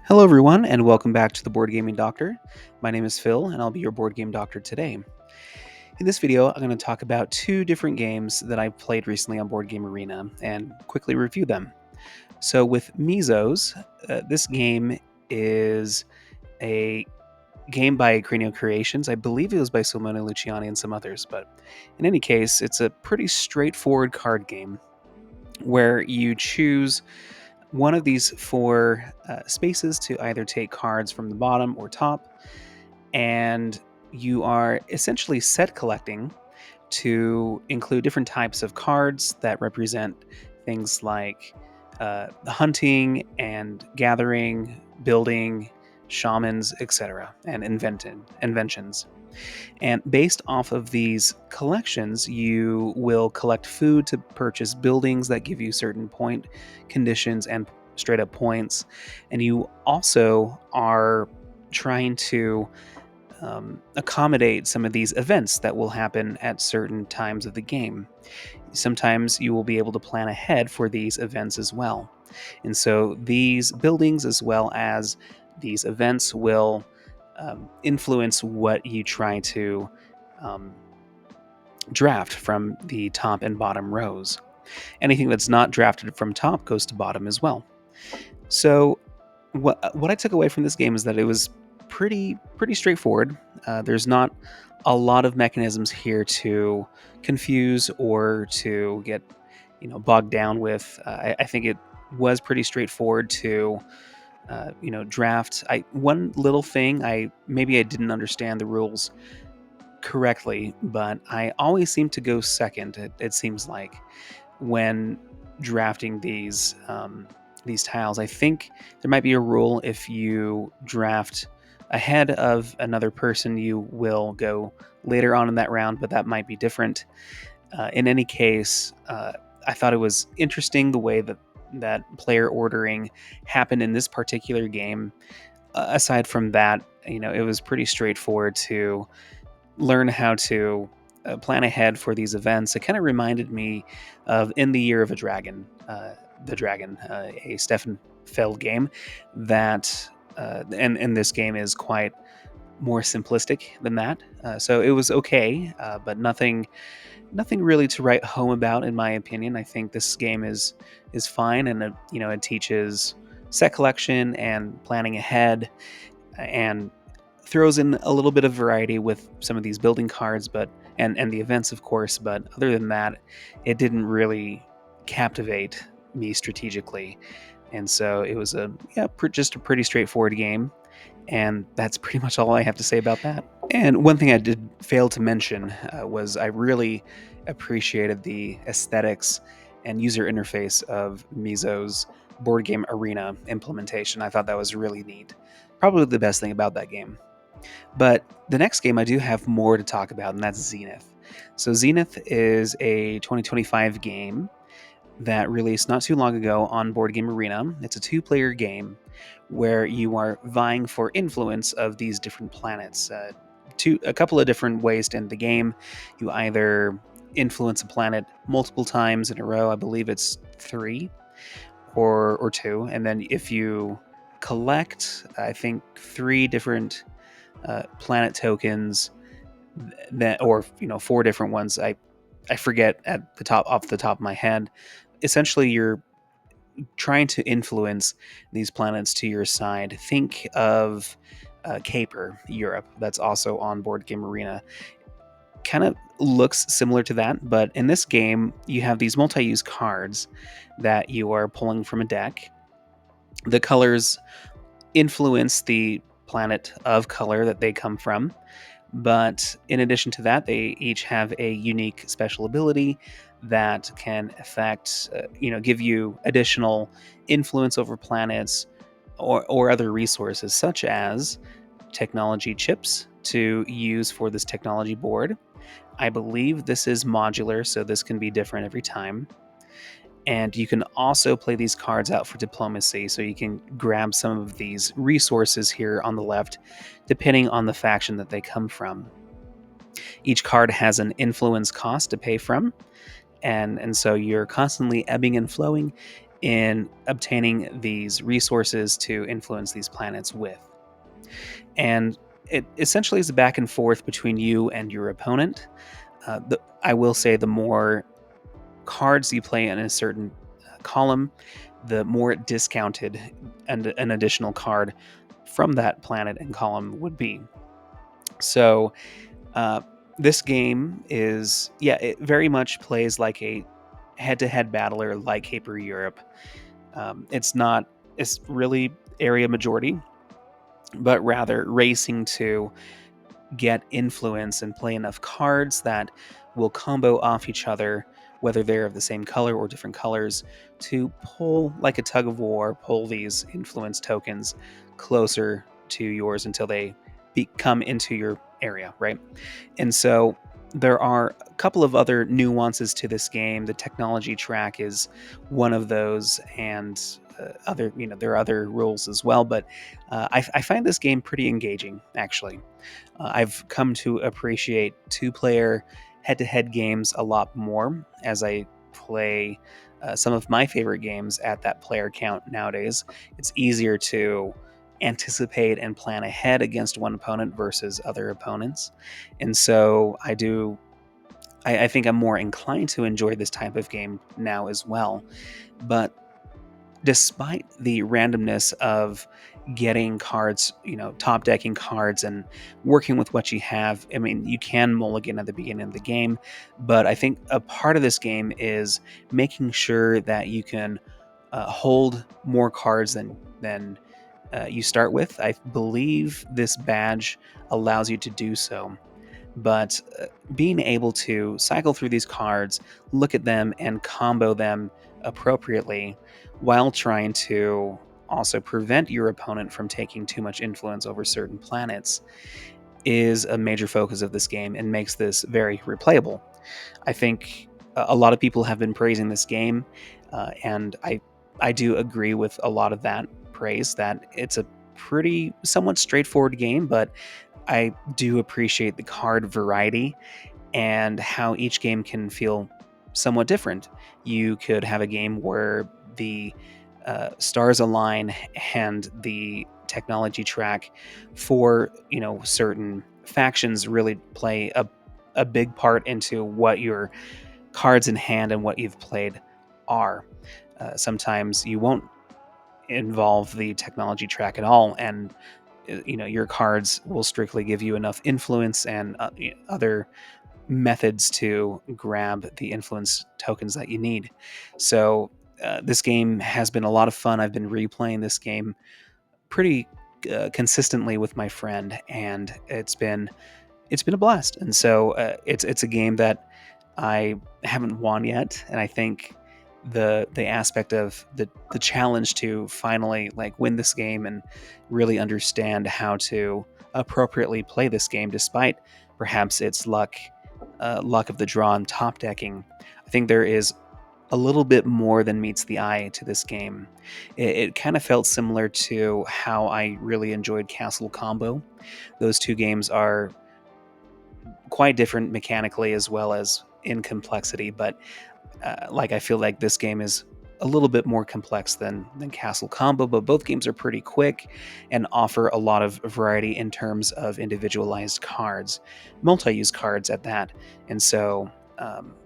Hello, everyone, and welcome back to the Board Gaming Doctor. My name is Phil, and I'll be your Board Game Doctor today. In this video, I'm going to talk about two different games that I played recently on Board Game Arena and quickly review them. So, with Mesos, this game is a game by Cranio Creations. I believe it was by Simone Luciani and some others, but in any case, it's a pretty straightforward card game where you choose one of these four spaces to either take cards from the bottom or top, and you are essentially set collecting to include different types of cards that represent things like hunting and gathering, building, shamans, etc., and inventions. And based off of these collections, you will collect food to purchase buildings that give you certain point conditions and straight up points. And you also are trying to accommodate some of these events that will happen at certain times of the game. Sometimes you will be able to plan ahead for these events as well. And so these buildings, as well as these events, will influence what you try to um, draft from the top and bottom rows. Anything that's not drafted from top goes to bottom as well. So what I took away from this game is that it was pretty straightforward. There's not a lot of mechanisms here to confuse or to get bogged down with. I think it was pretty straightforward to draft. I one little thing I maybe I didn't understand the rules correctly, but I always seem to go second. It seems like when drafting these tiles. I think there might be a rule if you draft ahead of another person, you will go later on in that round, but that might be different. In any case, I thought it was interesting the way that player ordering happened in this particular game. Aside from that, it was pretty straightforward to learn how to plan ahead for these events. It kind of reminded me of In the Year of a Dragon, the Dragon, a Stefan Feld game that, and this game is quite more simplistic than that. So it was okay, but nothing really to write home about, in my opinion. I think this game is fine, and it teaches set collection and planning ahead, and throws in a little bit of variety with some of these building cards, but and the events, of course. But other than that, it didn't really captivate me strategically, and so it was just a pretty straightforward game. And that's pretty much all I have to say about that. And one thing I did fail to mention was I really appreciated the aesthetics and user interface of Meso's board game arena implementation. I thought that was really neat. Probably the best thing about that game. But the next game I do have more to talk about, and that's Zenith. So Zenith is a 2025 game that released not too long ago on Board Game Arena. It's a two-player game where you are vying for influence of these different planets. A couple of different ways to end the game. You either influence a planet multiple times in a row. I believe it's 3 or 2, and then if you collect, I think 3 different planet tokens, that, or 4 different ones. I forget at the top off the top of my head. Essentially, you're trying to influence these planets to your side. Think of Caper, Europe. That's also on Board Game Arena. Kind of looks similar to that, but in this game, you have these multi-use cards that you are pulling from a deck. The colors influence the planet of color that they come from. But in addition to that, they each have a unique special ability that can affect, give you additional influence over planets or other resources, such as technology chips to use for this technology board. I believe this is modular, so this can be different every time. And you can also play these cards out for diplomacy, so you can grab some of these resources here on the left, depending on the faction that they come from. Each card has an influence cost to pay from, and so you're constantly ebbing and flowing in obtaining these resources to influence these planets with. And it essentially is a back and forth between you and your opponent. I will say the more cards you play in a certain column, the more discounted an additional card from that planet and column would be. So, uh, this game is, yeah, it very much plays like a head to head battler like Caper Europe. It's not, it's really area majority, but rather racing to get influence and play enough cards that will combo off each other, whether they're of the same color or different colors, to pull, like a tug of war, pull these influence tokens closer to yours until they come into your area, right? And so there are a couple of other nuances to this game. The technology track is one of those, and there are other rules as well. But I find this game pretty engaging, actually. I've come to appreciate two-player head-to-head games a lot more as I play some of my favorite games at that player count nowadays. It's easier to anticipate and plan ahead against one opponent versus other opponents. And so I think I'm more inclined to enjoy this type of game now as well. But despite the randomness of getting cards, top decking cards and working with what you have, I mean, you can mulligan at the beginning of the game, but I think a part of this game is making sure that you can hold more cards than you start with. I believe this badge allows you to do so. But being able to cycle through these cards, look at them, and combo them appropriately while trying to also prevent your opponent from taking too much influence over certain planets is a major focus of this game and makes this very replayable. I think a lot of people have been praising this game, and I do agree with a lot of that praise, that it's a pretty somewhat straightforward game, but I do appreciate the card variety and how each game can feel somewhat different. You could have a game where the stars align and the technology track for certain factions really play a big part into what your cards in hand and what you've played are. Sometimes you won't involve the technology track at all, and your cards will strictly give you enough influence and other methods to grab the influence tokens that you need. So this game has been a lot of fun. I've been replaying this game pretty consistently with my friend, and it's been a blast. And so it's a game that I haven't won yet, and I think the aspect of the challenge to finally like win this game and really understand how to appropriately play this game despite perhaps its luck of the draw and top decking. I think there is a little bit more than meets the eye to this game. It kind of felt similar to how I really enjoyed Castle Combo. Those two games are quite different mechanically as well as in complexity, but I feel like this game is a little bit more complex than Castle Combo, but both games are pretty quick and offer a lot of variety in terms of individualized cards, multi-use cards at that. And so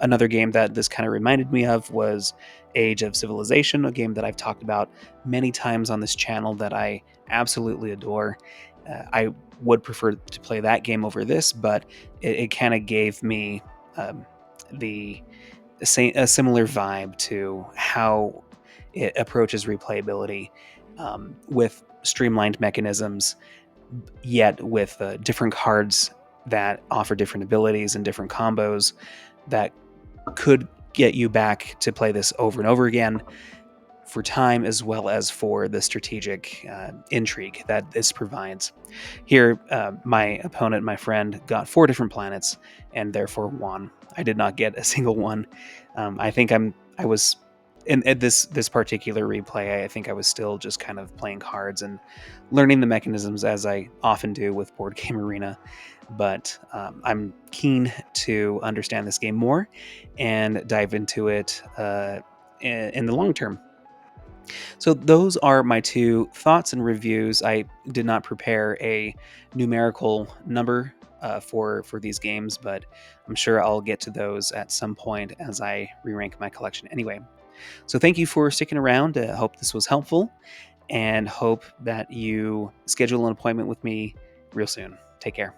another game that this kind of reminded me of was Age of Civilization, a game that I've talked about many times on this channel that I absolutely adore. I would prefer to play that game over this, but it kind of gave me the a similar vibe to how it approaches replayability, with streamlined mechanisms, yet with different cards that offer different abilities and different combos that could get you back to play this over and over again for time as well as for the strategic intrigue that this provides. Here, my opponent, my friend, got 4 different planets and therefore won. I did not get a single one. I think I was in this particular replay. I think I was still just kind of playing cards and learning the mechanisms as I often do with Board Game Arena. But I'm keen to understand this game more and dive into it in the long term. So those are my two thoughts and reviews. I did not prepare a numerical number for these games, but I'm sure I'll get to those at some point as I re-rank my collection. Anyway, so thank you for sticking around. I hope this was helpful, and hope that you schedule an appointment with me real soon. Take care.